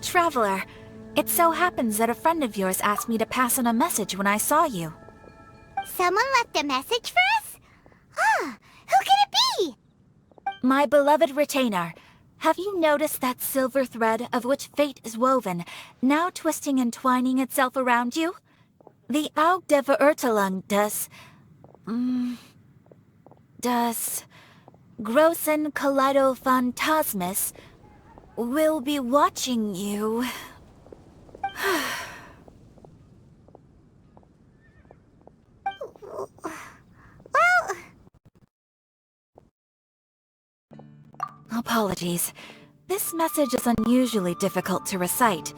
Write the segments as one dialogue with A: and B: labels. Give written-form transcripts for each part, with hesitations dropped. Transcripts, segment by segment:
A: Traveler, it so happens that a friend of yours asked me to pass on a message when I saw you.
B: Someone left a message for us? Ah, who can it be?
A: My beloved retainer, have you noticed that silver thread of which fate is woven, now twisting and twining itself around you? The Aug der Verurteilung does Großen Kaleido Phantasmus will be watching you.
B: Well...
A: Apologies. This message is unusually difficult to recite.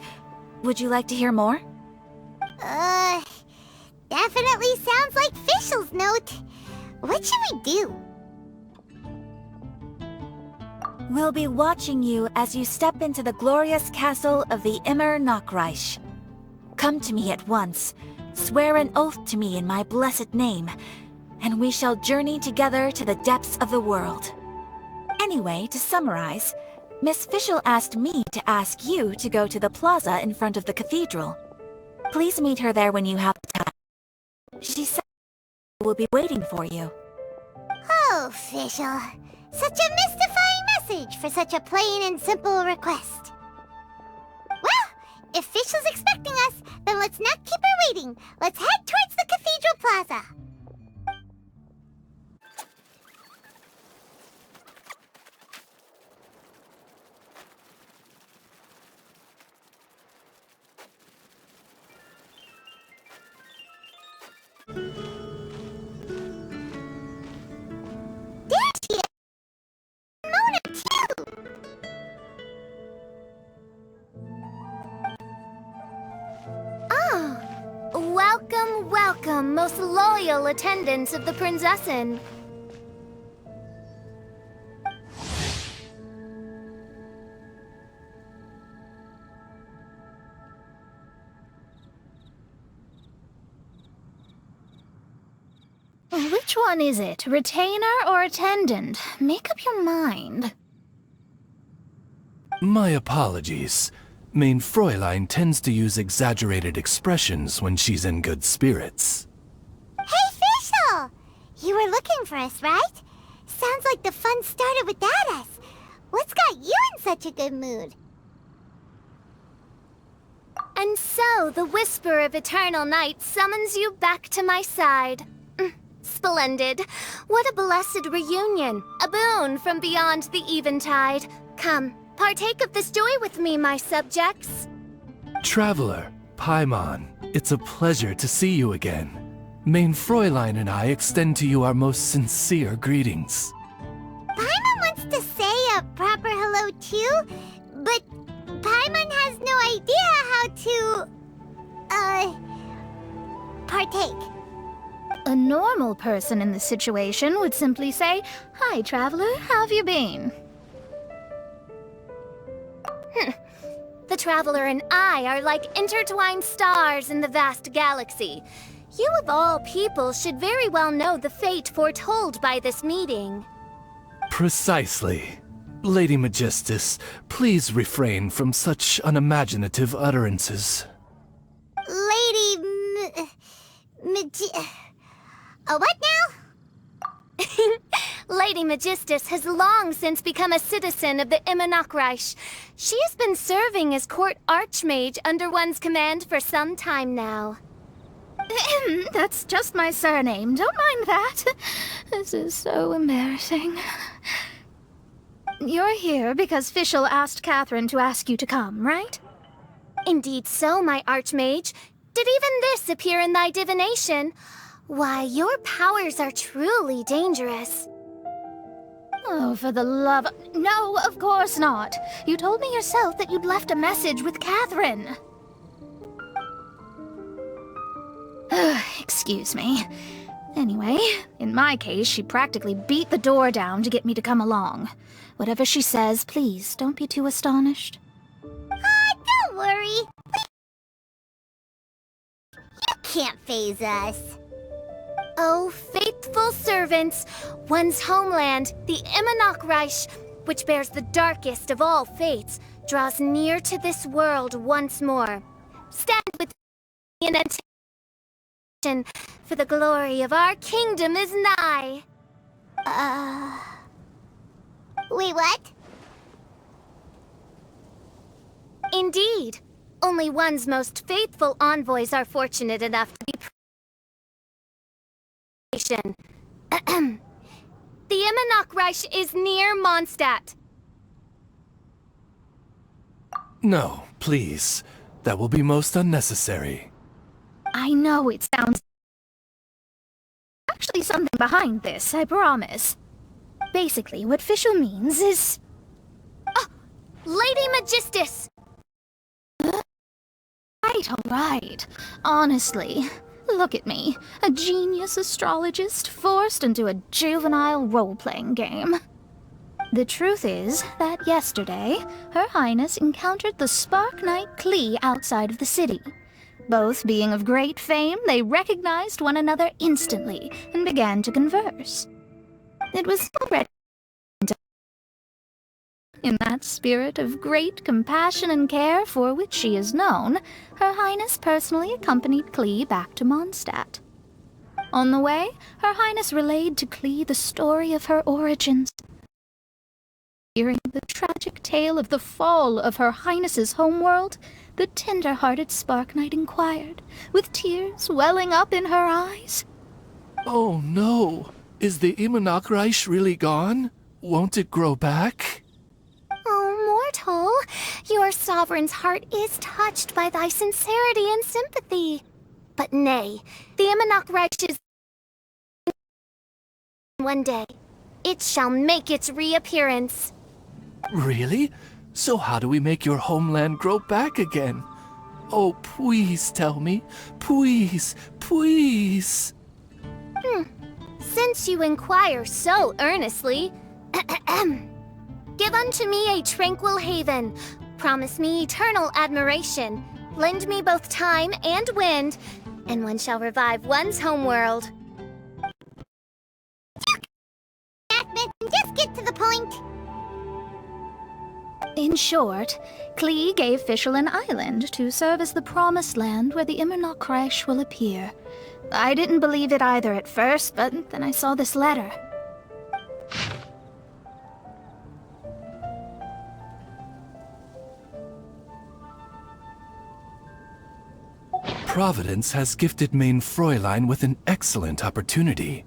A: Would you like to hear more?
B: Definitely sounds like Fischl's note. What should we do?
A: We'll be watching you as you step into the glorious castle of the Immer Nachreich. Come to me at once, swear an oath to me in my blessed name, and we shall journey together to the depths of the world. Anyway, to summarize, Miss Fischl asked me to ask you to go to the plaza in front of the cathedral. Please meet her there when you have time. She said we'll be waiting for you.
B: Oh, Fischl. Such a mystifying message for such a plain and simple request. Well, if Fischl's expecting us, then let's not keep her waiting. Let's head towards the cathedral plaza.
C: Welcome, welcome, most loyal attendants of the Prinzessin. Which one is it? Retainer or attendant? Make up your mind.
D: My apologies. Mein Fräulein tends to use exaggerated expressions when she's in good spirits.
B: Hey, Fischl! You were looking for us, right? Sounds like the fun started without us. What's got you in such a good mood?
C: And so, the whisper of eternal night summons you back to my side. Splendid. What a blessed reunion. A boon from beyond the eventide. Come, partake of this joy with me, my subjects.
D: Traveler, Paimon, it's a pleasure to see you again. Mein Fräulein and I extend to you our most sincere greetings.
B: Paimon wants to say a proper hello too, but Paimon has no idea how to, partake.
C: A normal person in this situation would simply say, "Hi, traveler, how have you been?" The traveler and I are like intertwined stars in the vast galaxy. You of all people should very well know the fate foretold by this meeting.
D: Precisely. Lady Magistus, please refrain from such unimaginative utterances.
B: What now?
C: Lady Magistus has long since become a citizen of the Immer Nachreich. She has been serving as court archmage under one's command for some time now. That's just my surname. Don't mind that. This is so embarrassing. You're here because Fischl asked Catherine to ask you to come, right? Indeed so, my archmage. Did even this appear in thy divination? Why, your powers are truly dangerous. Oh, for the love... No, of course not. You told me yourself that you'd left a message with Catherine. Excuse me. Anyway, in my case, she practically beat the door down to get me to come along. Whatever she says, please, don't be too astonished.
B: Don't worry. You can't faze us.
C: Oh, faithful servants, one's homeland, the Immer Nachreich, which bears the darkest of all fates, draws near to this world once more. Stand with me in attention, for the glory of our kingdom is nigh.
B: Wait, what?
C: Indeed. Only one's most faithful envoys are fortunate enough to be patient. The Immernachtreich is near Mondstadt.
D: No, please. That will be most unnecessary.
E: I know it sounds... Actually something behind this, I promise. Basically, what Fischl means is...
C: Lady Magistus!
E: Alright. Honestly, look at me. A genius astrologist forced into a juvenile role-playing game. The truth is that yesterday, Her Highness encountered the Spark Knight Klee outside of the city. Both being of great fame, they recognized one another instantly and began to converse. It was already in that spirit of great compassion and care for which she is known, Her Highness personally accompanied Klee back to Mondstadt. On the way, Her Highness relayed to Klee the story of her origins. Hearing the tragic tale of the fall of Her Highness's homeworld, the tender-hearted Spark Knight inquired, with tears welling up in her eyes.
D: Oh no! Is the Immernachtreich really gone? Won't it grow back?
C: Oh, mortal, your sovereign's heart is touched by thy sincerity and sympathy. But nay, the Immernachtreich is... One day, it shall make its reappearance.
D: Really? So how do we make your homeland grow back again? Oh, please tell me. Please, please.
C: Since you inquire so earnestly, give unto me a tranquil haven. Promise me eternal admiration. Lend me both time and wind, and one shall revive one's homeworld.
B: Jackman, just get to the point.
E: In short, Klee gave Fischl an island to serve as the promised land where the Immernachtreich will appear. I didn't believe it either at first, but then I saw this letter.
D: Providence has gifted Main Fräulein with an excellent opportunity.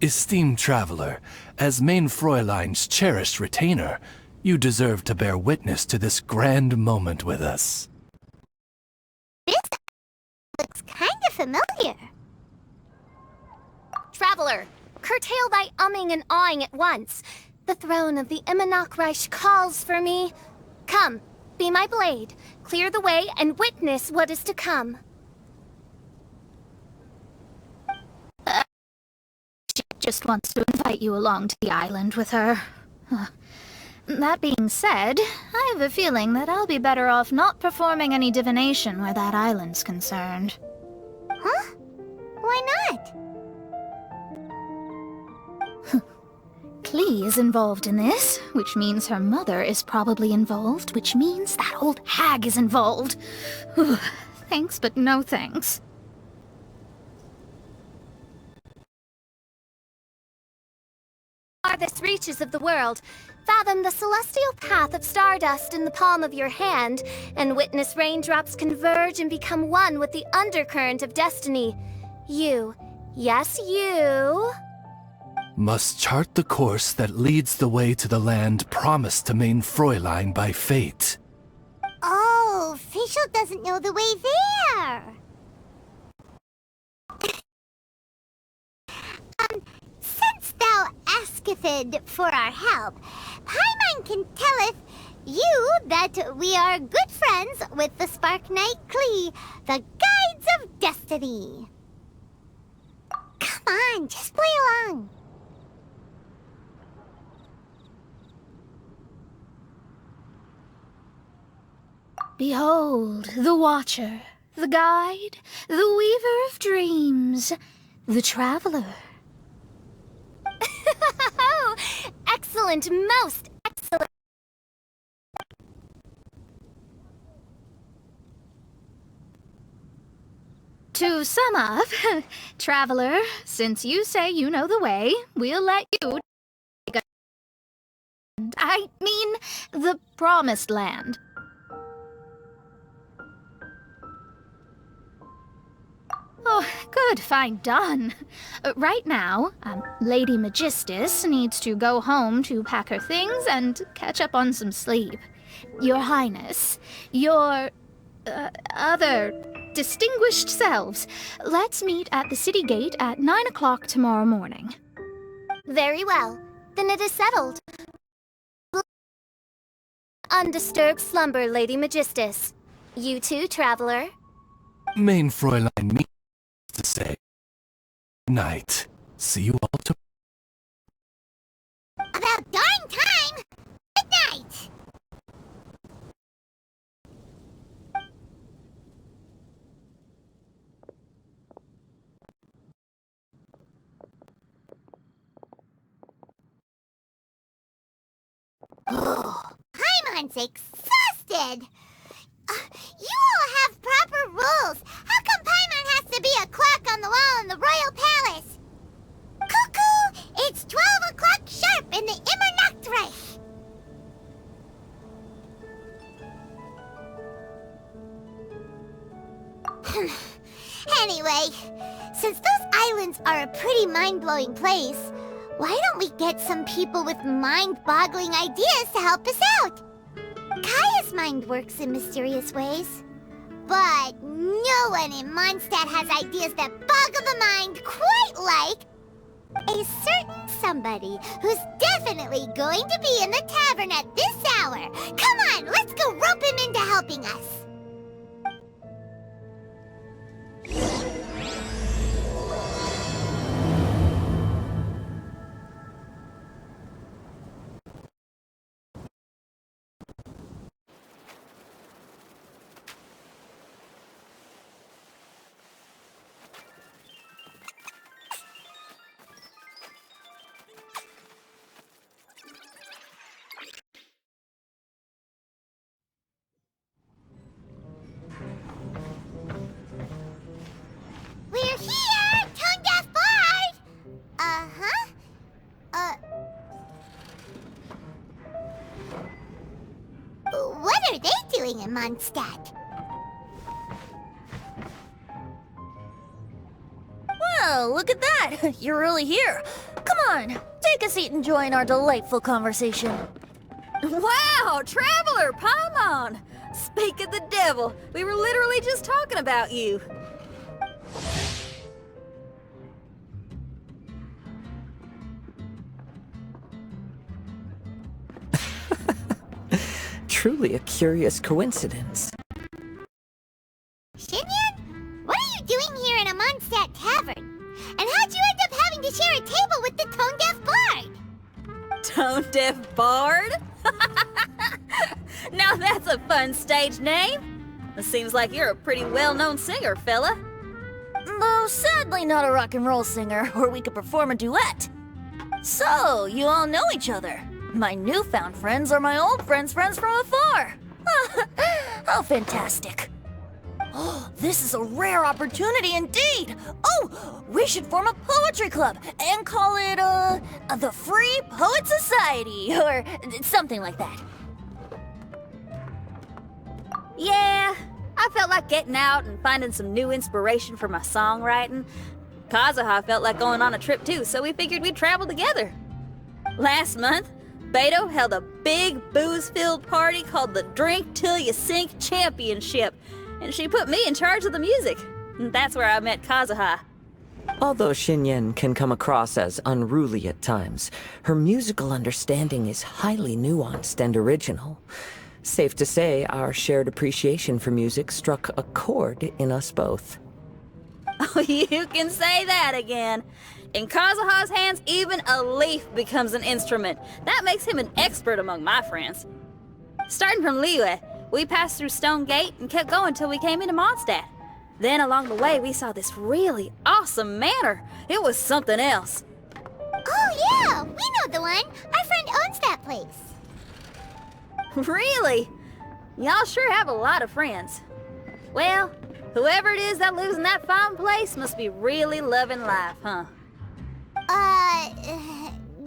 D: Esteemed traveler, as Main Fräulein's cherished retainer, you deserve to bear witness to this grand moment with us.
B: This looks kind of familiar.
C: Traveler, curtail thy umming and awing at once. The throne of the Immernachtreich calls for me. Come, be my blade, clear the way, and witness what is to come.
E: She just wants to invite you along to the island with her. That being said, I have a feeling that I'll be better off not performing any divination where that island's concerned.
B: Huh? Why not?
E: Klee is involved in this, which means her mother is probably involved, which means that old hag is involved. Thanks, but no thanks.
C: Farthest reaches of the world, fathom the celestial path of stardust in the palm of your hand, and witness raindrops converge and become one with the undercurrent of destiny. You, yes you...
D: Must chart the course that leads the way to the land promised to Main Fräulein by fate.
B: Oh, Fischl doesn't know the way there. Since thou asketh for our help, Paimon can telleth you that we are good friends with the Spark Knight Klee, the Guides of Destiny. Come on, just play along.
E: Behold, the Watcher, the Guide, the Weaver of Dreams, the Traveler.
C: Excellent, most excellent.
E: sum up, Traveler, since you say you know the way, we'll let you take I mean, the Promised Land. Oh, good, fine, done. Right now, Lady Magistus needs to go home to pack her things and catch up on some sleep. Your Highness, your, other distinguished selves, let's meet at the city gate at 9 o'clock tomorrow morning.
C: Very well. Then it is settled. Undisturbed slumber, Lady Magistus. You too, Traveler.
D: Main Fräulein means to say night. See you all tomorrow.
B: About darn time! Good night! Paimon's exhausted! You all have proper rules! How come Paimon has to be a clock on the wall in the royal palace? Cuckoo! It's 12 o'clock sharp in the Immernachtreich! Anyway, since those islands are a pretty mind-blowing place, why don't we get some people with mind-boggling ideas to help us out? Kaya's mind works in mysterious ways. But no one in Mondstadt has ideas that boggle the mind quite like a certain somebody who's definitely going to be in the tavern at this hour. Come on, let's go rope him into helping us. We're here, tone-deaf bard! Uh-huh. What are they doing in Mondstadt?
F: Well, look at that! You're really here. Come on, take a seat and join our delightful conversation.
G: Wow, Traveler, Paimon! Speak of the devil, we were literally just talking about you.
H: Truly a curious coincidence.
B: Xinyan? What are you doing here in a Mondstadt tavern? And how'd you end up having to share a table with the tone-deaf bard?
G: Tone-deaf bard? Now that's a fun stage name. It seems like you're a pretty well-known singer, fella.
F: Though sadly not a rock and roll singer, or we could perform a duet. So, you all know each other. My newfound friends are my old friends' friends from afar. How fantastic. Oh, this is a rare opportunity indeed. Oh, we should form a poetry club and call it, the Free Poet Society, or something like that.
G: Yeah, I felt like getting out and finding some new inspiration for my songwriting. Kazuha felt like going on a trip too, so we figured we'd travel together. Last month, Beto held a big booze-filled party called the Drink Till You Sink Championship, and she put me in charge of the music. And that's where I met Kazuha.
H: Although Xinyan can come across as unruly at times, her musical understanding is highly nuanced and original. Safe to say, our shared appreciation for music struck a chord in us both.
G: Oh, you can say that again. In Kazuha's hands, even a leaf becomes an instrument. That makes him an expert among my friends. Starting from Liyue, we passed through Stone Gate and kept going till we came into Mondstadt. Then along the way, we saw this really awesome manor. It was something else.
B: Oh yeah, we know the one. Our friend owns that place.
G: Really? Y'all sure have a lot of friends. Well, Whoever it is that lives in that fine place must be really loving life, huh?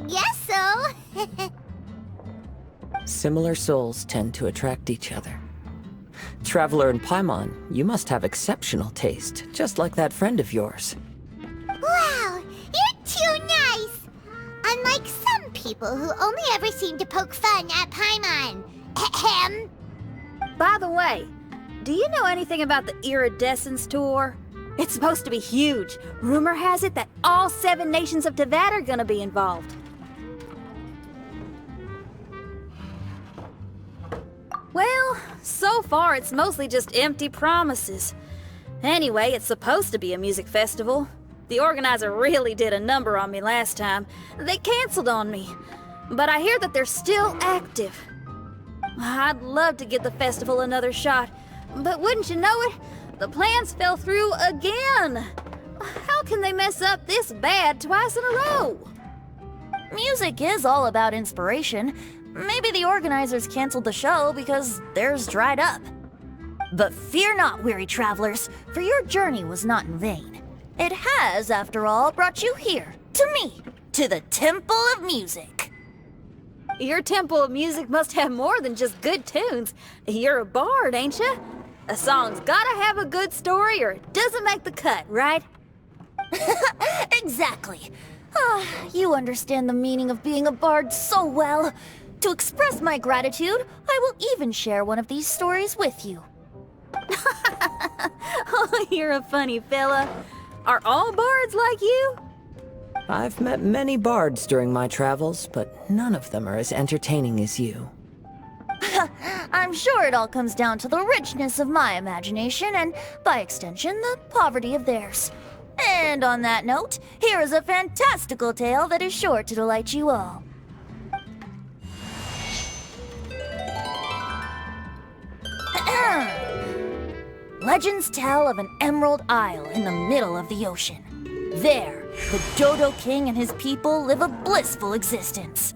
B: Guess so.
H: Similar souls tend to attract each other. Traveler and Paimon, you must have exceptional taste, just like that friend of yours.
B: Wow, you're too nice! Unlike some people who only ever seem to poke fun at Paimon. Ahem.
G: By the way, do you know anything about the Iridescence Tour? It's supposed to be huge. Rumor has it that all 7 nations of Tevat are gonna be involved. Well, so far it's mostly just empty promises. Anyway, it's supposed to be a music festival. The organizer really did a number on me last time. They canceled on me. But I hear that they're still active. I'd love to give the festival another shot. But wouldn't you know it, the plans fell through again. How can they mess up this bad twice in a row?
F: Music is all about inspiration. Maybe the organizers canceled the show because theirs dried up. But fear not, weary travelers, for your journey was not in vain. It has, after all, brought you here, to me, to the Temple of Music.
G: Your Temple of Music must have more than just good tunes. You're a bard, ain't ya? A song's gotta have a good story or it doesn't make the cut, right?
F: Exactly. You understand the meaning of being a bard so well. To express my gratitude, I will even share one of these stories with you.
G: Oh, you're a funny fella. Are all bards like you?
H: I've met many bards during my travels, but none of them are as entertaining as you.
F: I'm sure it all comes down to the richness of my imagination and, by extension, the poverty of theirs. And on that note, here is a fantastical tale that is sure to delight you all. Legends tell of an emerald isle in the middle of the ocean. There, the Dodo King and his people live a blissful existence.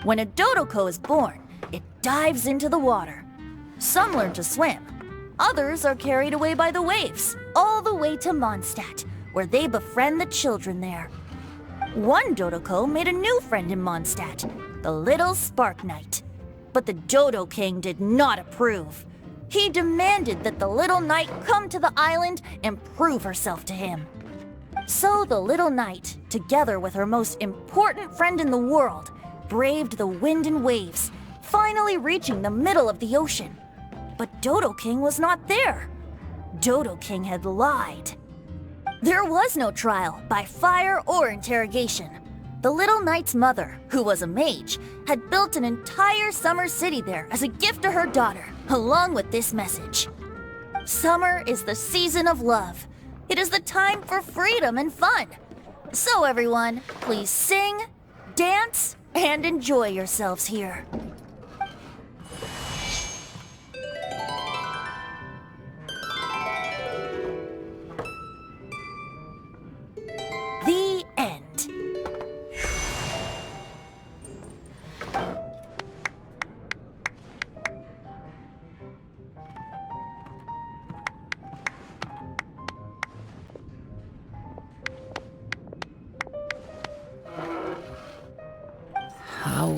F: When a Dodoko is born, it dives into the water. Some learn to swim. Others are carried away by the waves, all the way to Mondstadt, where they befriend the children there. One Dodoko made a new friend in Mondstadt, the little Spark Knight. But the Dodo King did not approve. He demanded that the little knight come to the island and prove herself to him. So the little knight, together with her most important friend in the world, braved the wind and waves, finally reaching the middle of the ocean. But Dodo King was not there. Dodo King had lied. There was no trial by fire or interrogation. The little knight's mother, who was a mage, had built an entire summer city there as a gift to her daughter, along with this message. Summer is the season of love. It is the time for freedom and fun. So everyone, please sing, dance, and enjoy yourselves here. The end.
H: How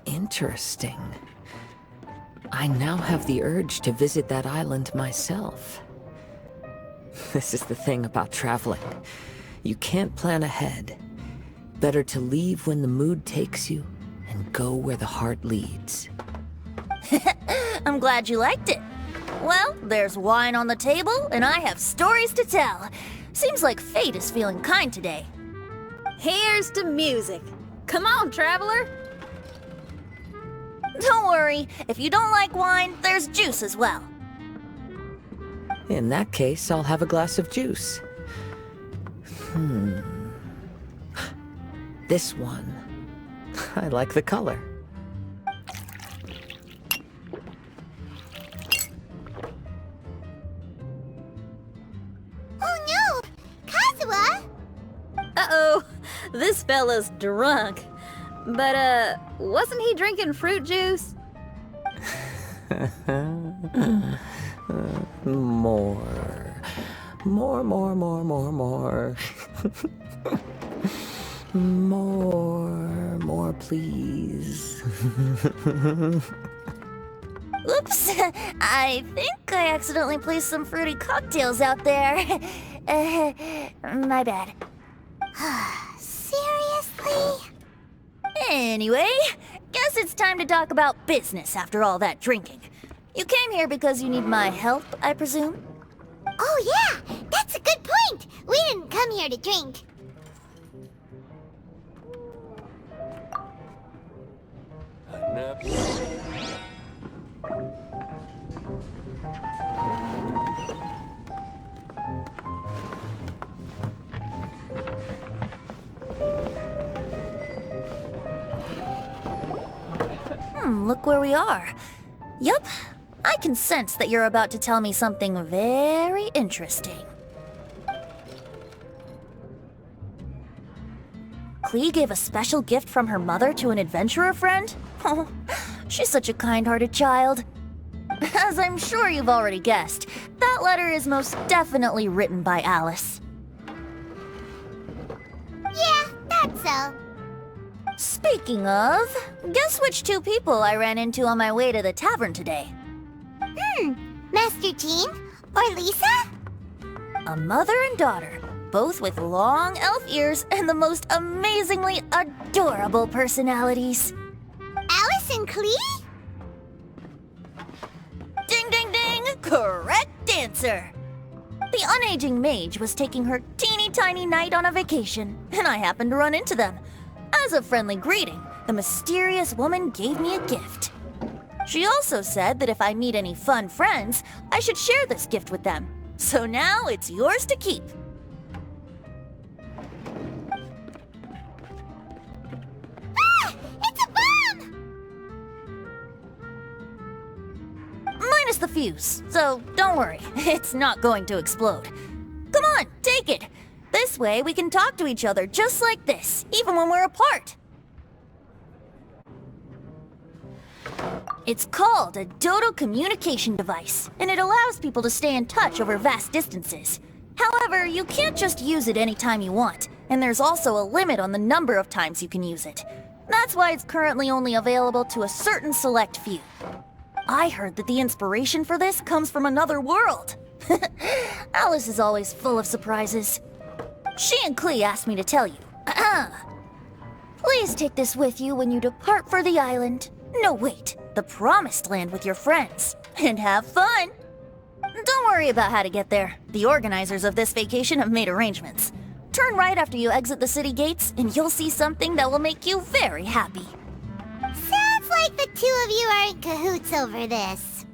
H: interesting. I now have the urge to visit that island myself. This is the thing about traveling. You can't plan ahead. Better to leave when the mood takes you and go where the heart leads.
F: I'm glad you liked it. Well, there's wine on the table, and I have stories to tell. Seems like fate is feeling kind today.
G: Here's to music. Come on, traveler.
F: Don't worry, if you don't like wine, there's juice as well.
H: In that case, I'll have a glass of juice. This one. I like the color.
B: Oh no! Kazuha!
G: Uh-oh, this fella's drunk. But, wasn't he drinking fruit juice?
H: More. More, more, more, more, more. More, please.
F: Oops, I think I accidentally placed some fruity cocktails out there. My bad.
B: Seriously?
F: Anyway, guess it's time to talk about business after all that drinking. You came here because you need my help, I presume?
B: Oh yeah, that's a good point. We didn't come here to drink.
F: Look where we are. Yup, I can sense that you're about to tell me something very interesting. Klee gave a special gift from her mother to an adventurer friend? Oh, she's such a kind-hearted child. As I'm sure you've already guessed, that letter is most definitely written by Alice.
B: Yeah, that's so.
F: Speaking of, guess which two people I ran into on my way to the tavern today?
B: Master Jean? Or Lisa?
F: A mother and daughter, both with long elf ears and the most amazingly adorable personalities.
B: Alice and Klee?
F: Ding ding ding! Correct answer! The unaging mage was taking her teeny tiny knight on a vacation, and I happened to run into them. As a friendly greeting, the mysterious woman gave me a gift. She also said that if I meet any fun friends, I should share this gift with them. So now it's yours to keep.
B: Ah! It's a bomb!
F: Minus the fuse, so don't worry, it's not going to explode. Come on, take it. This way we can talk to each other just like this, even when we're apart. It's called a Dodo communication device, and it allows people to stay in touch over vast distances. However, you can't just use it anytime you want, and there's also a limit on the number of times you can use it. That's why it's currently only available to a certain select few. I heard that the inspiration for this comes from another world. Alice is always full of surprises. She and Klee asked me to tell you. Please take this with you when you depart for the island. No, wait, the Promised Land with your friends. And have fun! Don't worry about how to get there. The organizers of this vacation have made arrangements. Turn right after you exit the city gates, and you'll see something that will make you very happy.
B: Sounds like the two of you are in cahoots over this.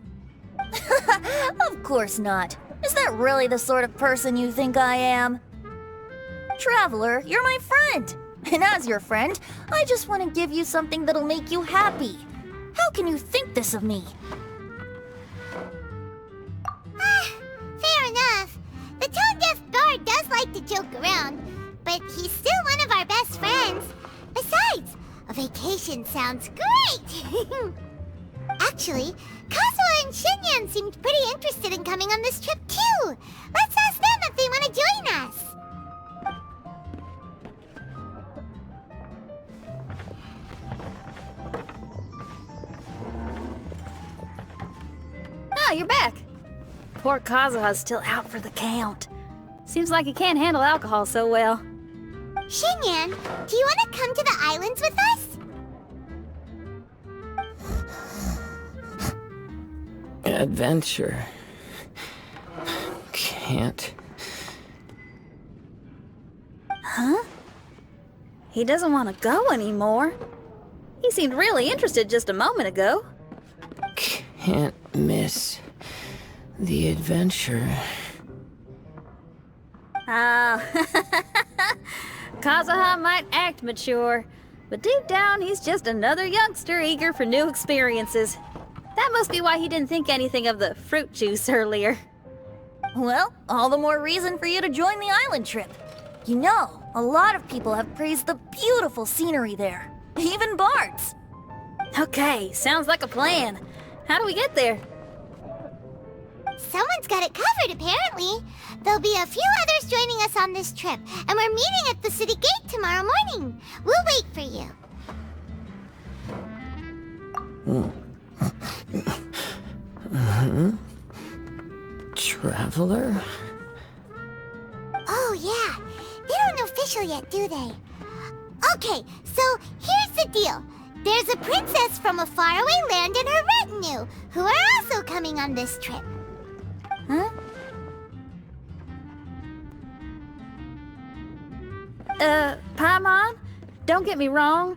F: Of course not. Is that really the sort of person you think I am? Traveler, you're my friend. And as your friend, I just want to give you something that'll make you happy. How can you think this of me?
B: Fair enough. The tone-deaf bard does like to joke around, but he's still one of our best friends. Besides, a vacation sounds great! Actually, Kazuha and Shinyan seemed pretty interested in coming on this trip too. Let's ask them if they want to join us.
G: Ah, you're back. Poor Kazuha's still out for the count. Seems like he can't handle alcohol so well.
B: Shinyan, do you want to come to the islands with us?
H: Adventure. Can't.
G: Huh? He doesn't want to go anymore. He seemed really interested just a moment ago.
H: Can't miss the adventure.
G: Ah, Kazuha might act mature, but deep down he's just another youngster eager for new experiences. That must be why he didn't think anything of the fruit juice earlier.
F: Well, all the more reason for you to join the island trip. You know, a lot of people have praised the beautiful scenery there. Even bards.
G: Okay, sounds like a plan. How do we get there?
B: someone's got it covered, apparently. There'll be a few others joining us on this trip, and we're meeting at the city gate tomorrow morning. We'll wait for you.
H: Traveler?
B: Oh, yeah. They don't know official yet, do they? Okay, so here's the deal. There's a princess from a faraway land and her retinue, who are also coming on this trip.
G: Huh? Paimon? Don't get me wrong.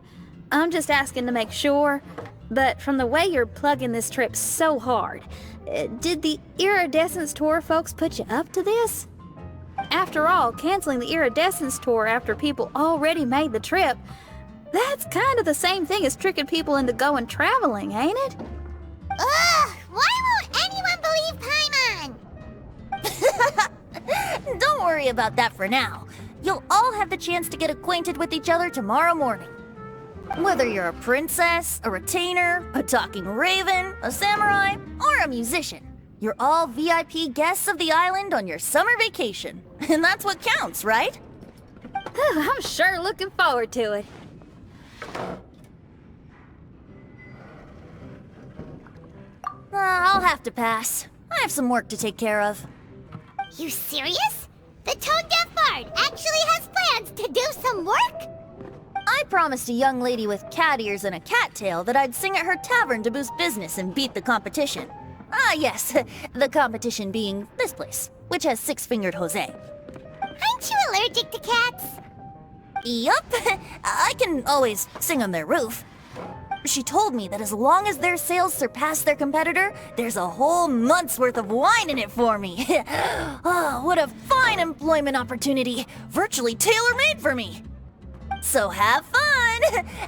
G: I'm just asking to make sure. But from the way you're plugging this trip so hard, did the Iridescence Tour folks put you up to this? After all, canceling the Iridescence Tour after people already made the trip, that's kind of the same thing as tricking people into going traveling, ain't it?
B: Ugh! Why won't anyone believe Paimon?
F: Don't worry about that for now. You'll all have the chance to get acquainted with each other tomorrow morning. Whether you're a princess, a retainer, a talking raven, a samurai, or a musician, you're all VIP guests of the island on your summer vacation. And that's what counts, right?
G: I'm sure looking forward to it.
F: I'll have to pass. I have some work to take care of.
B: You serious? The tone-deaf bard actually has plans to do some work?
F: I promised a young lady with cat ears and a cattail that I'd sing at her tavern to boost business and beat the competition. Ah, yes, the competition being this place, which has six-fingered Jose.
B: Aren't you allergic to cats?
F: Yup, I can always sing on their roof. She told me that as long as their sales surpass their competitor, there's a whole month's worth of wine in it for me. Oh, what a fine employment opportunity, virtually tailor-made for me. So have fun,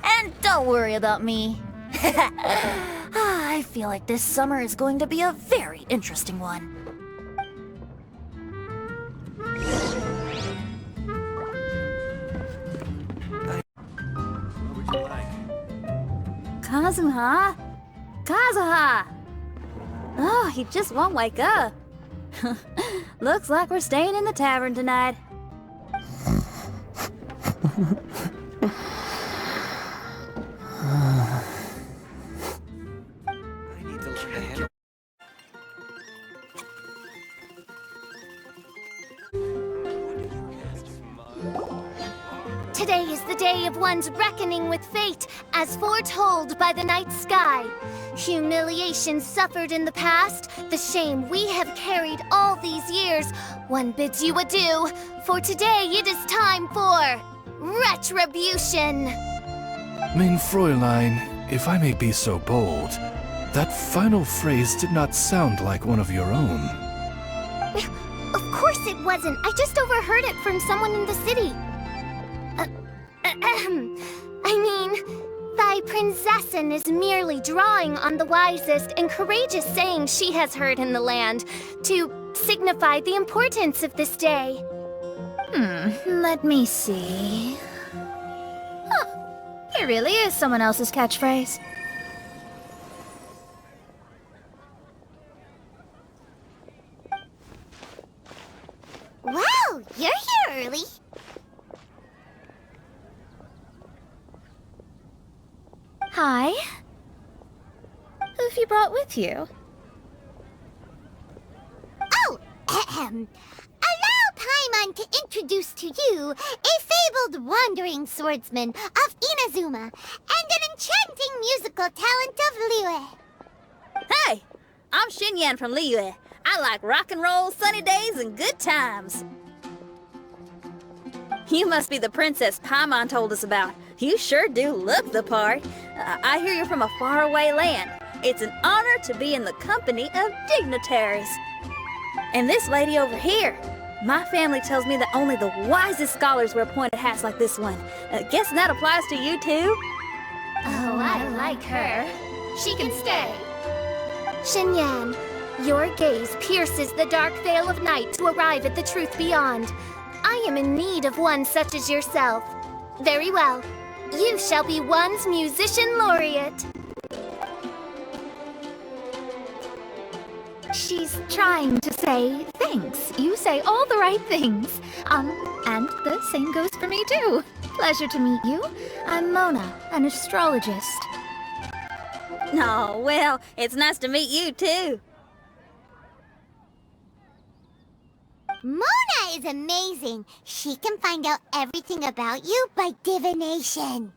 F: and don't worry about me. I feel like this summer is going to be a very interesting one.
G: Kazuha? Kazuha! Oh, he just won't wake up. Looks like we're staying in the tavern tonight.
C: Today is the day of one's reckoning with fate, as foretold by the night sky. Humiliation suffered in the past, the shame we have carried all these years. One bids you adieu, for today it is time for retribution.
D: Mein Fräulein, if I may be so bold, that final phrase did not sound like one of your own.
C: Of course it wasn't. I just overheard it from someone in the city. I mean, thy princessin is merely drawing on the wisest and courageous saying she has heard in the land to signify the importance of this day.
E: Let me see. Huh, it really is someone else's catchphrase.
B: Wow, you're here early.
E: Hi. Who've you brought with you?
B: Oh, ahem. Allow Paimon to introduce to you a fabled wandering swordsman of Inazuma and an enchanting musical talent of Liyue.
G: Hey, I'm Xinyan from Liyue. I like rock and roll, sunny days, and good times. You must be the princess Paimon told us about. You sure do look the part. I hear you're from a faraway land. It's an honor to be in the company of dignitaries. And this lady over here, my family tells me that only the wisest scholars wear pointed hats like this one. Guessing that applies to you too?
C: Oh, I like her. She can stay. Xinyan, your gaze pierces the dark veil of night to arrive at the truth beyond. I am in need of one such as yourself. Very well. You shall be one's musician laureate. She's
E: just trying to say thanks. You say all the right things. And the same goes for me too. Pleasure to meet you. I'm Mona, an astrologist.
G: Oh, well, it's nice to meet you too.
B: Mona is amazing. She can find out everything about you by divination.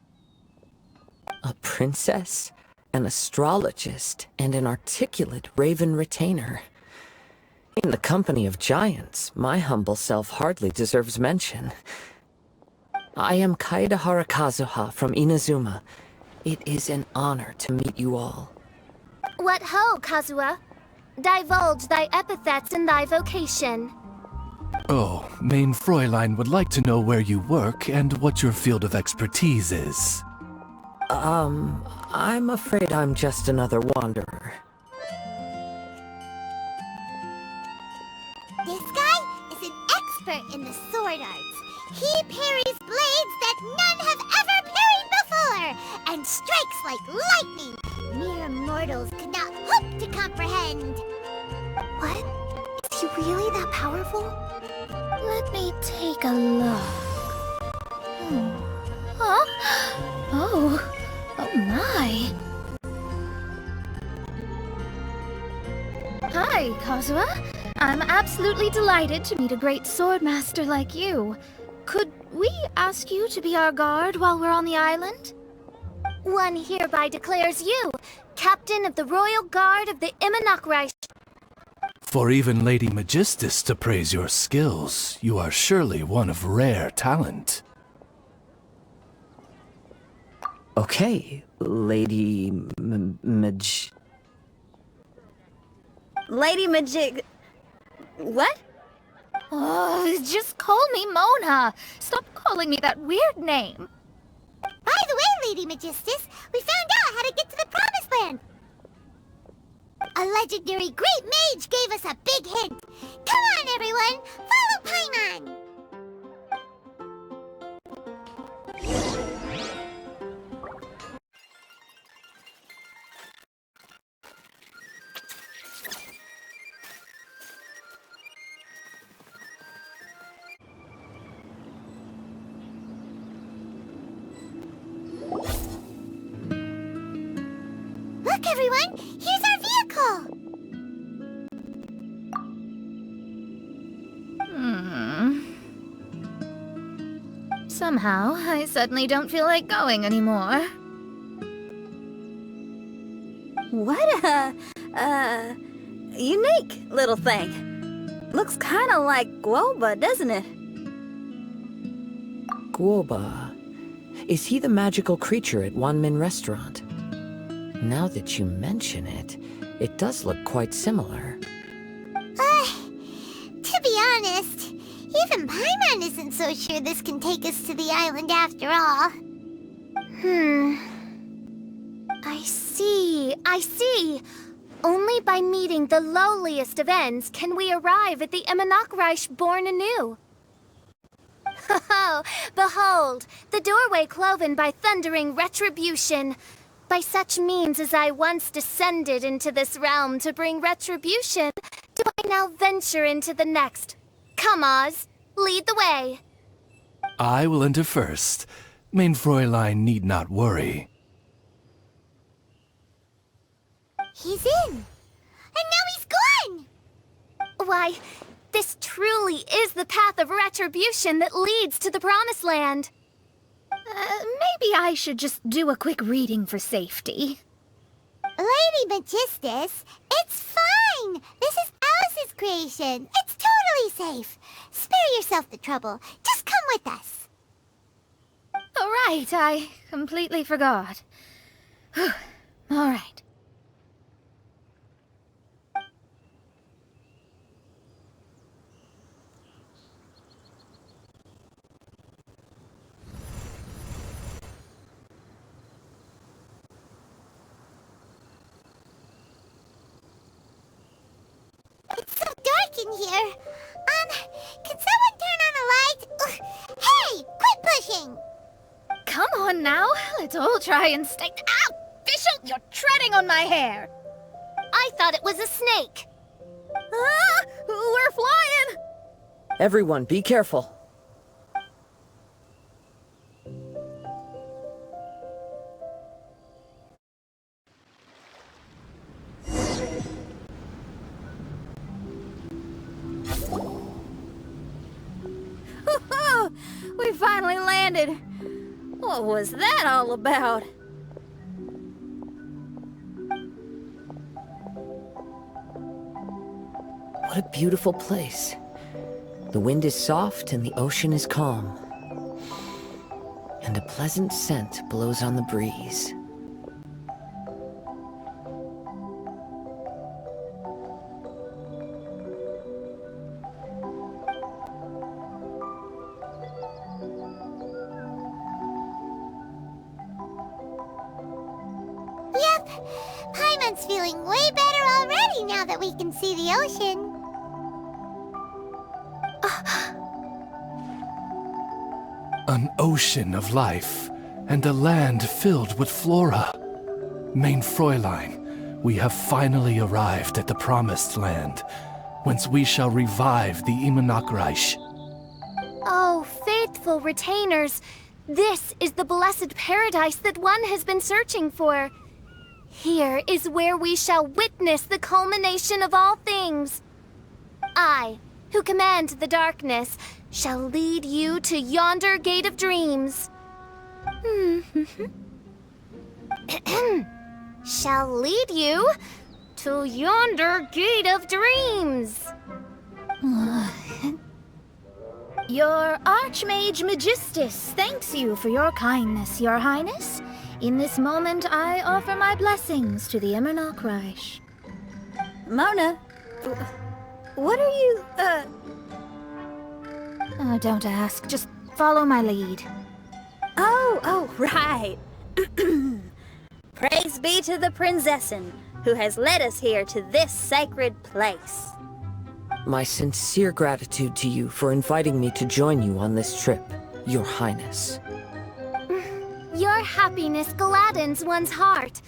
H: A princess, an astrologist, and an articulate raven retainer. In the company of giants, my humble self hardly deserves mention. I am Kaida Harakazuha from Inazuma. It is an honor to meet you all.
C: What ho, Kazuha? Divulge thy epithets and thy vocation.
D: Oh, Main Fräulein would like to know where you work and what your field of expertise is.
H: I'm afraid I'm just another wanderer.
B: This guy is an expert in the sword arts. He parries blades that none have ever parried before, and strikes like lightning. Mere mortals could not hope to comprehend.
C: What? Is he really that powerful?
E: Let me take a look. Huh? Oh my. Hi, Kazuha. I'm absolutely delighted to meet a great swordmaster like you. Could we ask you to be our guard while we're on the island?
C: One hereby declares you Captain of the Royal Guard of the Imanakreich.
D: For even Lady Magistus to praise your skills, you are surely one of rare talent.
H: Okay, Lady
G: Lady Magic... What?
E: Oh, just call me Mona. Stop calling me that weird name.
B: By the way, Lady Magistus, we found out how to get to the Promised Land. A legendary great mage gave us a big hint. Come on, everyone! Follow Paimon! Look, everyone! Here's our vehicle!
E: Somehow, I suddenly don't feel like going anymore.
G: What a unique little thing. Looks kind of like Guoba, doesn't it?
H: Guoba. Is he the magical creature at Wanmin Restaurant? Now that you mention it, it does look quite similar.
B: To be honest, even Paimon isn't so sure this can take us to the island after all.
C: I see. Only by meeting the lowliest of ends can we arrive at the Imanakreich born anew. Oh, behold, the doorway cloven by thundering retribution. By such means as I once descended into this realm to bring retribution, do I now venture into the next. Come, Oz, lead the way.
D: I will enter first. Main Fräulein need not worry.
B: He's in! And now he's gone!
C: Why, this truly is the path of retribution that leads to the Promised Land.
E: Maybe I should just do a quick reading for safety.
B: Lady Magistus, it's fine! This is Alice's creation. It's totally safe. Spare yourself the trouble. Just come with us.
E: All right, I completely forgot. All right.
B: It's so dark in here. Can someone turn on a light? Ugh. Hey, quit pushing!
E: Come on now, let's all try and stay. Ow! Fischl, you're treading on my hair!
C: I thought it was a snake.
G: Ah! We're flying!
H: Everyone, be careful.
G: We finally landed. What was that all about?
H: What a beautiful place. The wind is soft and the ocean is calm. And a pleasant scent blows on the breeze.
B: Yep, Paimon's feeling way better already now that we can see the ocean.
D: An ocean of life, and a land filled with flora. Main Fräulein, we have finally arrived at the Promised Land, whence we shall revive the Immernachtreich.
C: Oh, faithful retainers, this is the blessed paradise that one has been searching for. Here is where we shall witness the culmination of all things. I, who command the darkness, shall lead you to yonder gate of dreams. Shall lead you to yonder gate of dreams.
E: Your Archmage Magistus thanks you for your kindness, Your Highness. In this moment, I offer my blessings to the Immernachtreich.
G: Mona, what are you,
E: Oh, don't ask. Just follow my lead.
G: Oh, right. Praise be to the Prinzessin, who has led us here to this sacred place.
H: My sincere gratitude to you for inviting me to join you on this trip, Your Highness.
C: Your happiness gladdens one's heart.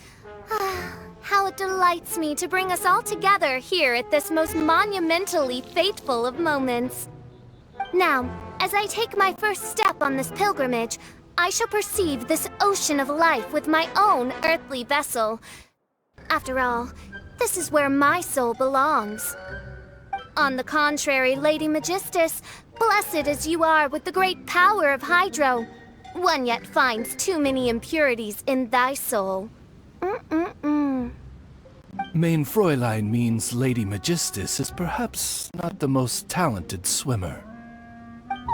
C: How it delights me to bring us all together here at this most monumentally fateful of moments. Now, as I take my first step on this pilgrimage, I shall perceive this ocean of life with my own earthly vessel. After all, this is where my soul belongs. On the contrary, Lady Magistus, blessed as you are with the great power of Hydro, one yet finds too many impurities in thy soul.
D: Main Fräulein means Lady Magistus is perhaps not the most talented swimmer.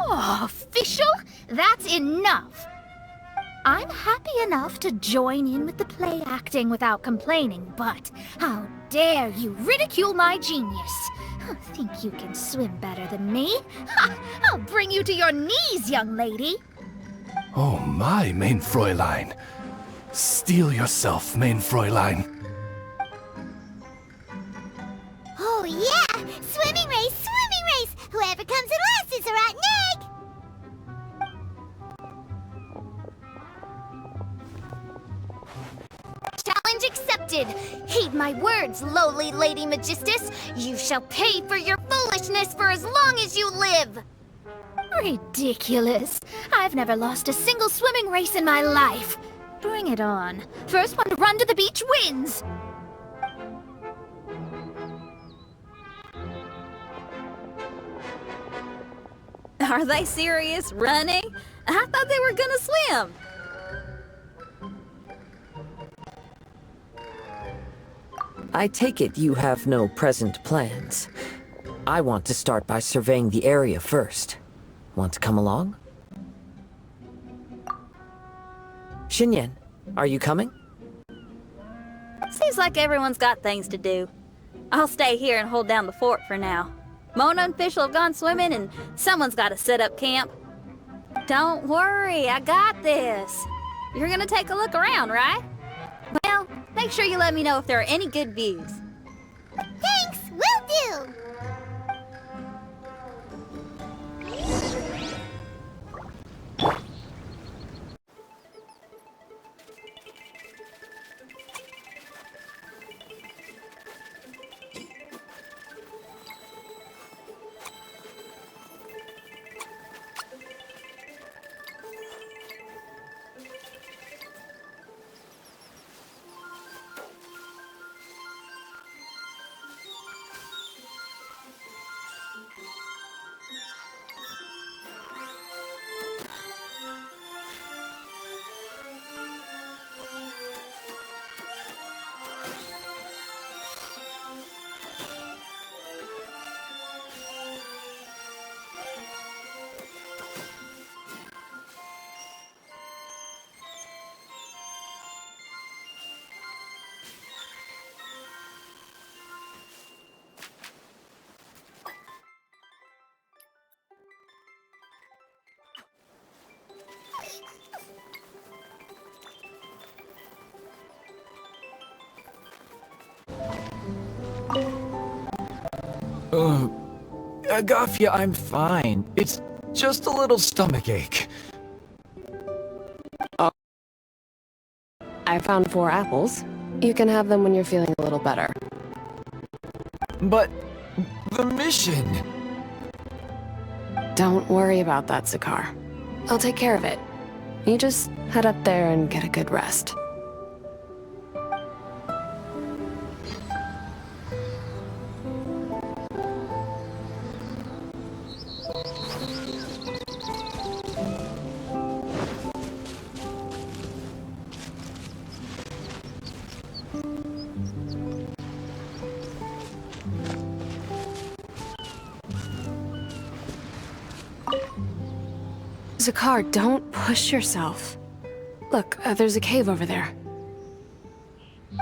E: Oh, official? That's enough! I'm happy enough to join in with the play acting without complaining, but how dare you ridicule my genius? Think you can swim better than me? Ha! I'll bring you to your knees, young lady!
D: Oh my, Main Fräulein. Steel yourself, Main Fräulein.
B: Oh yeah! Swimming race! Swimming race! Whoever comes in last is a rotten egg!
C: Challenge accepted! Heed my words, lowly Lady Magistus! You shall pay for your foolishness for as long as you live!
E: Ridiculous. I've never lost a single swimming race in my life. Bring it on. First one to run to the beach wins.
G: Are they serious? Running? I thought they were gonna swim.
H: I take it you have no present plans. I want to start by surveying the area first. Want to come along? Xinyan, are you coming?
G: Seems like everyone's got things to do. I'll stay here and hold down the fort for now. Mona and Fischl have gone swimming, and someone's got to set up camp. Don't worry, I got this. You're gonna take a look around, right? Well, make sure you let me know if there are any good views.
B: Thanks, will do!
I: Agafia, I'm fine. It's just a little stomachache.
J: I found 4 apples. You can have them when you're feeling a little better.
I: But the mission...
J: Don't worry about that, Zakar. I'll take care of it. You just head up there and get a good rest. Zakar, don't push yourself. Look, there's a cave over there.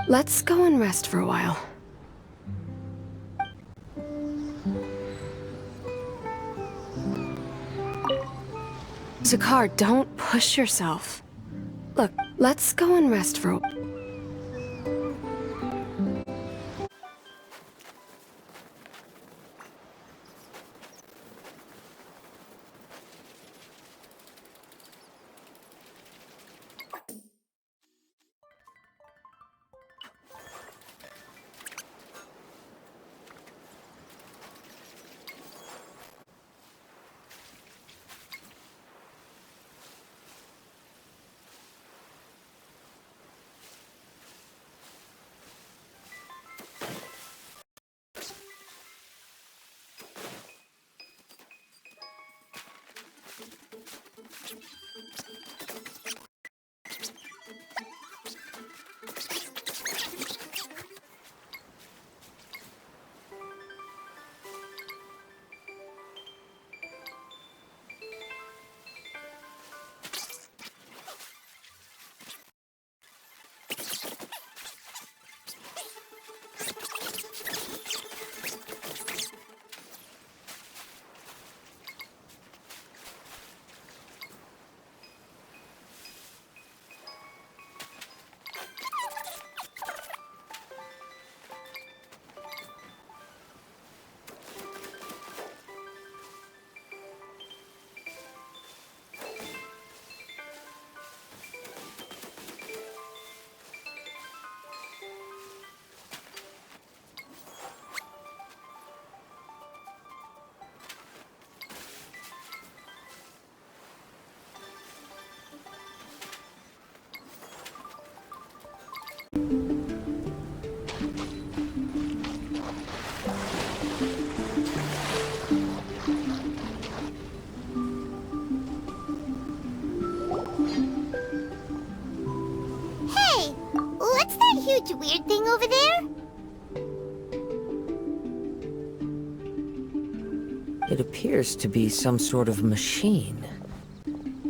J: Let's go and rest for a while. Zakar, don't push yourself. Look, let's go and rest for a while.
B: huge weird thing over there?
H: It appears to be some sort of machine.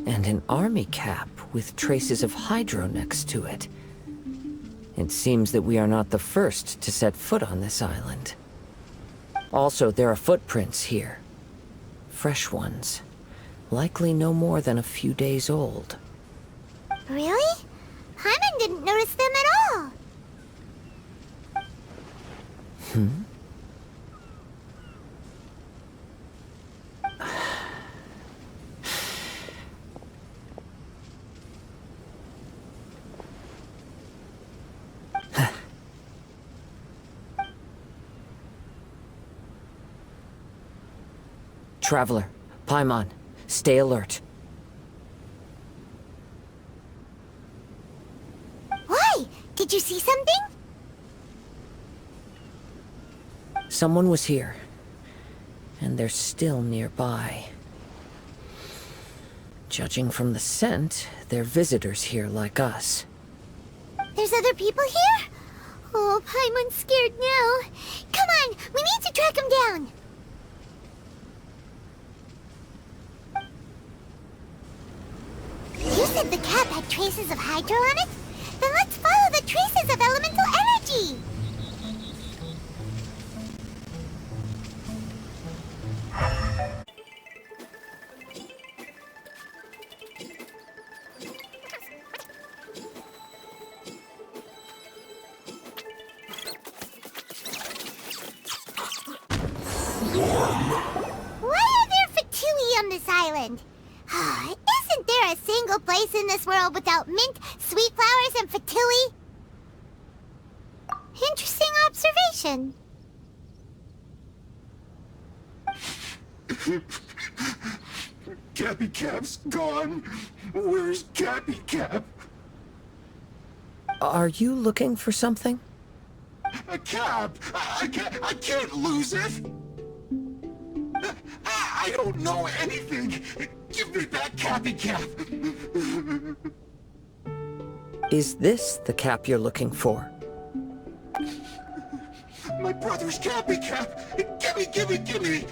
H: And an army cap with traces of hydro next to it. It seems that we are not the first to set foot on this island. Also, there are footprints here. Fresh ones. Likely no more than a few days old.
B: Really? Paimon didn't notice them at all.
H: Traveler, Paimon, stay alert.
B: Why? Did you see something?
H: Someone was here, and they're still nearby. Judging from the scent, they're visitors here like us.
B: There's other people here? Oh, Paimon's scared now. Come on, we need to track him down. You said the cap had traces of hydro on it? Then let's follow the traces of elemental energy! island. Isn't there a single place in this world without mint, sweet flowers, and fatui? Interesting observation.
K: Cappy Cap's gone. Where's Cappy Cap?
H: Are you looking for something?
K: A cap! I can't lose it! I don't know anything! Give me back Cappy Cap!
H: Is this the cap you're looking for?
K: My brother's Cappy Cap! Gimme, gimme, gimme!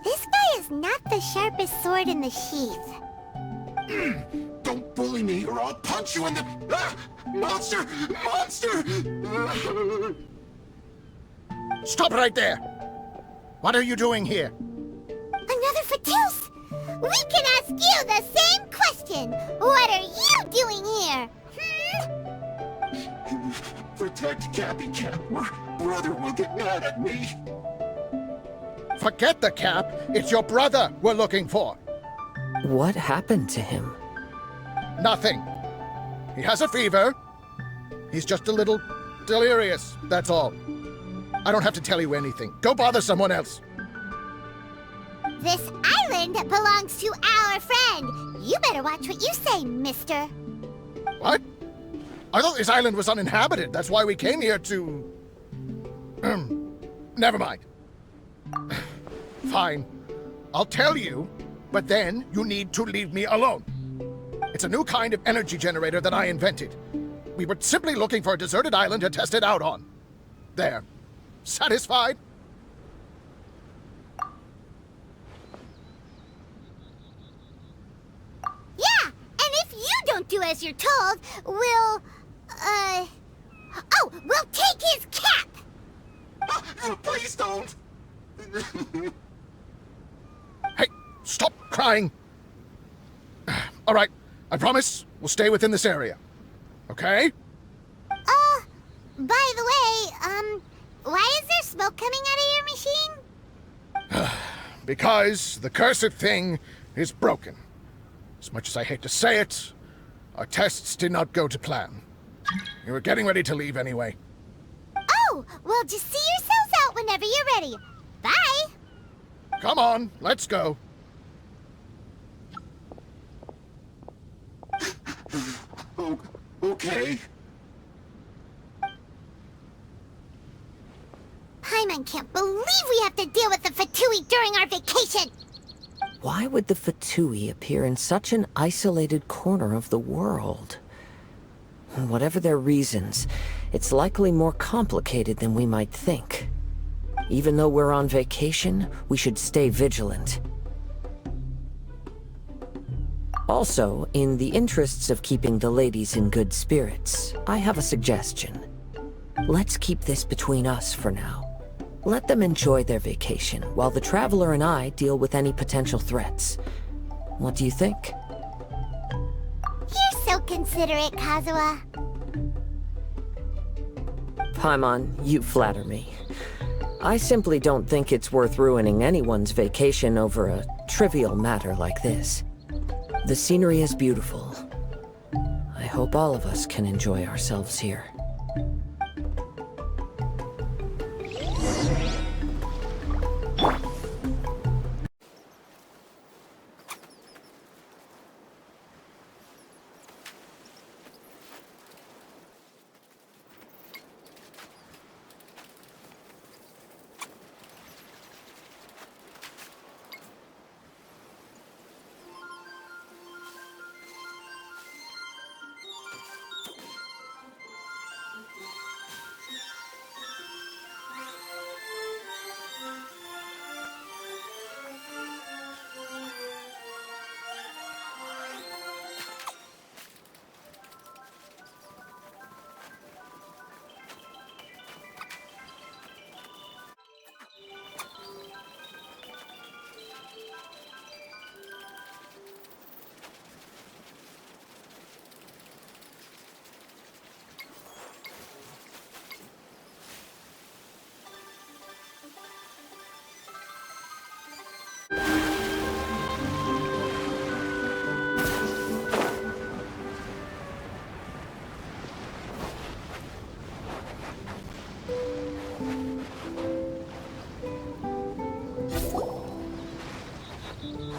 B: This guy is not the sharpest sword in the sheath.
K: Don't bully me or I'll punch you in the... Monster! Monster!
L: Stop right there! What are you doing here?
B: Another Fatus! We can ask you the same question! What are you doing here?
K: Protect Cappy Cap or brother will get mad at me.
L: Forget the cap. It's your brother we're looking for.
H: What happened to him?
L: Nothing. He has a fever. He's just a little delirious, that's all. I don't have to tell you anything. Go bother someone else.
B: This island belongs to our friend. You better watch what you say, mister.
L: What? I thought this island was uninhabited. That's why we came here to... Never mind. Fine. I'll tell you, but then you need to leave me alone. It's a new kind of energy generator that I invented. We were simply looking for a deserted island to test it out on. There. Satisfied?
B: Yeah, and if you don't do as you're told, we'll take his cap!
K: Please don't!
L: Hey, stop crying! All right, I promise we'll stay within this area. Okay?
B: By the way, why is there smoke coming out of your machine?
L: Because the cursed thing is broken. As much as I hate to say it, our tests did not go to plan. We were getting ready to leave anyway.
B: Oh, well, just see yourselves out whenever you're ready. Bye!
L: Come on, let's go.
K: Okay.
B: Paimon can't believe we have to deal with the fatui during our vacation!
H: Why would the fatui appear in such an isolated corner of the world? Whatever their reasons, it's likely more complicated than we might think. Even though we're on vacation, we should stay vigilant. Also, in the interests of keeping the ladies in good spirits, I have a suggestion. Let's keep this between us for now. Let them enjoy their vacation, while the Traveler and I deal with any potential threats. What do you think?
B: You're so considerate, Kazuha.
H: Paimon, you flatter me. I simply don't think it's worth ruining anyone's vacation over a trivial matter like this. The scenery is beautiful. I hope all of us can enjoy ourselves here.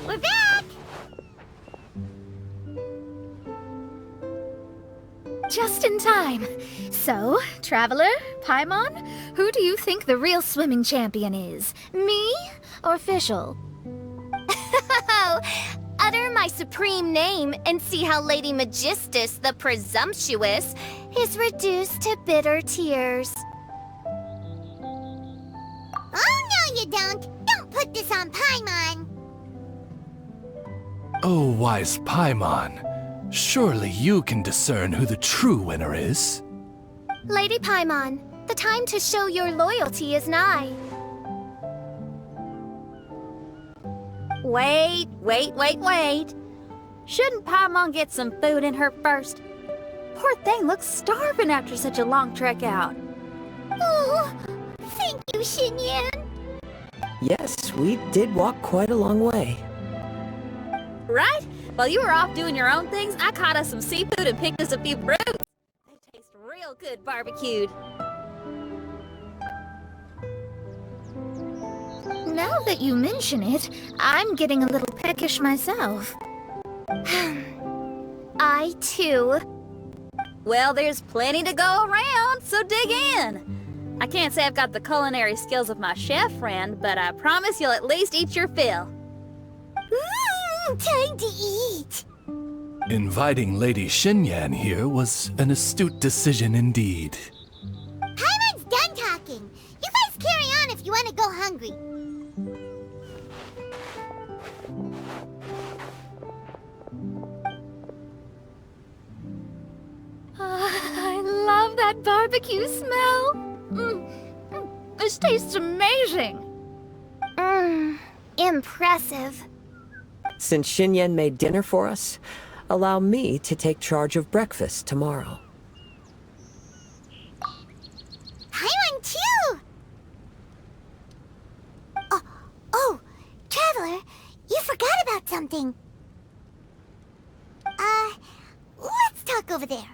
B: We're back!
E: Just in time. So, Traveler, Paimon, who do you think the real swimming champion is? Me or Fischl?
C: Utter my supreme name and see how Lady Magistus the Presumptuous is reduced to bitter tears.
B: Oh, no you don't! Don't put this on Paimon!
D: Oh, wise Paimon. Surely you can discern who the true winner is.
C: Lady Paimon, the time to show your loyalty is nigh.
G: Wait. Shouldn't Paimon get some food in her first? Poor thing looks starving after such a long trek out.
B: Oh, thank you, Xinyan.
H: Yes, we did walk quite a long way.
G: Right? While you were off doing your own things, I caught us some seafood and picked us a few fruits. They taste real good barbecued.
E: Now that you mention it, I'm getting a little peckish myself.
C: I, too.
G: Well, there's plenty to go around, so dig in. I can't say I've got the culinary skills of my chef friend, but I promise you'll at least eat your fill.
B: Time to eat.
D: Inviting Lady Xinyan here was an astute decision indeed.
B: Paimon's done talking. You guys carry on if you want to go hungry.
E: I love that barbecue smell. This tastes amazing.
C: Impressive.
H: Since Xinyan made dinner for us, allow me to take charge of breakfast tomorrow.
B: Paimon too! Oh, Traveler, you forgot about something. Let's talk over there.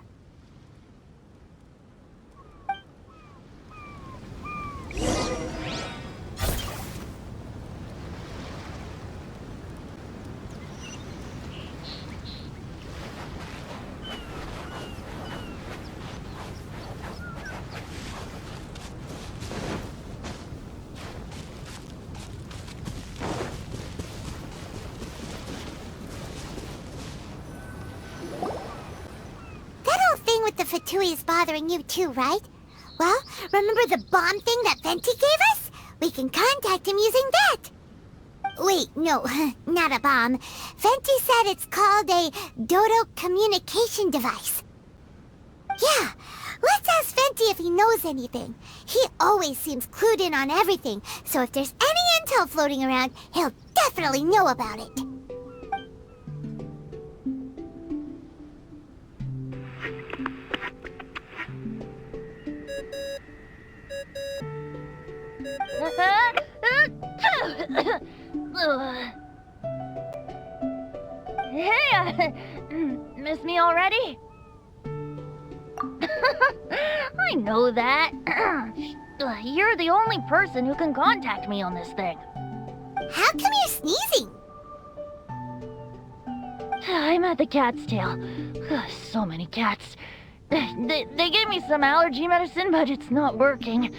B: With the Fatui is bothering you too, right? Well, remember the bomb thing that Venti gave us? We can contact him using that. Wait, no, not a bomb. Venti said it's called a Dodo communication device. Yeah, let's ask Venti if he knows anything. He always seems clued in on everything, so if there's any intel floating around, he'll definitely know about it.
M: Hey, miss me already? I know that. You're the only person who can contact me on this thing.
B: How come you're sneezing?
M: I'm at the cat's tail. So many cats. They gave me some allergy medicine, but it's not working.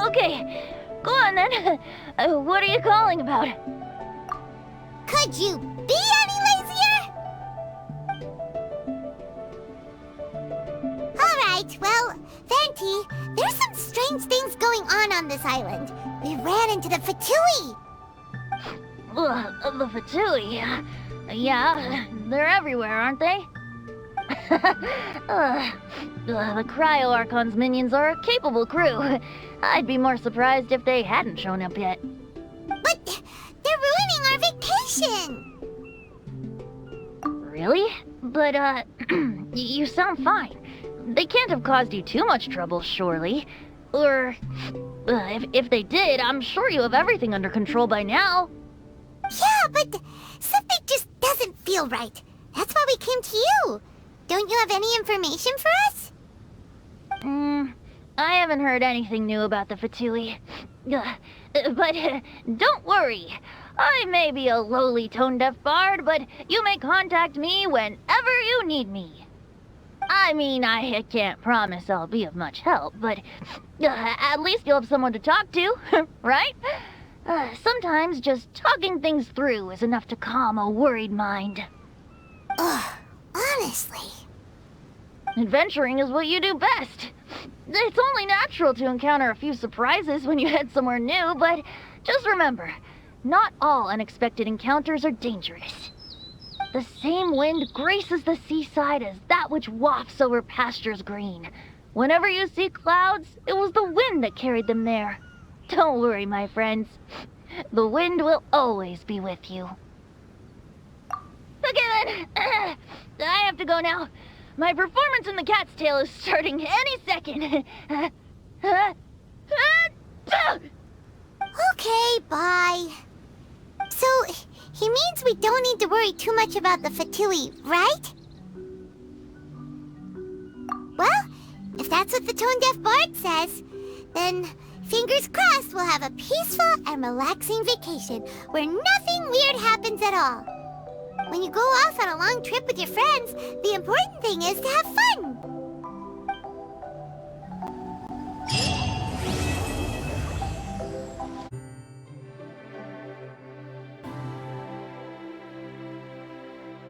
M: Okay, go on then. What are you calling about?
B: Could you be any lazier? Alright, well, Venti, there's some strange things going on this island. We ran into the Fatui.
M: The Fatui? Yeah, they're everywhere, aren't they? The Cryo Archon's minions are a capable crew. I'd be more surprised if they hadn't shown up yet.
B: But they're ruining our vacation!
M: Really? But, you sound fine. They can't have caused you too much trouble, surely. Or, if they did, I'm sure you have everything under control by now.
B: Yeah, but something just doesn't feel right. That's why we came to you. Don't you have any information for us?
M: I haven't heard anything new about the Fatui. But don't worry. I may be a lowly tone-deaf bard, but you may contact me whenever you need me. I mean, I can't promise I'll be of much help, but at least you'll have someone to talk to, right? Sometimes just talking things through is enough to calm a worried mind.
B: Ugh, honestly.
M: Adventuring is what you do best. It's only natural to encounter a few surprises when you head somewhere new, but just remember, not all unexpected encounters are dangerous. The same wind graces the seaside as that which wafts over pastures green. Whenever you see clouds, it was the wind that carried them there. Don't worry, my friends. The wind will always be with you. Okay then, I have to go now. My performance in the cat's tail is starting any second.
B: Okay, bye. So, he means we don't need to worry too much about the Fatui, right? Well, if that's what the tone-deaf bard says, then fingers crossed we'll have a peaceful and relaxing vacation where nothing weird happens at all. When you go off on a long trip with your friends, the important thing is to have fun.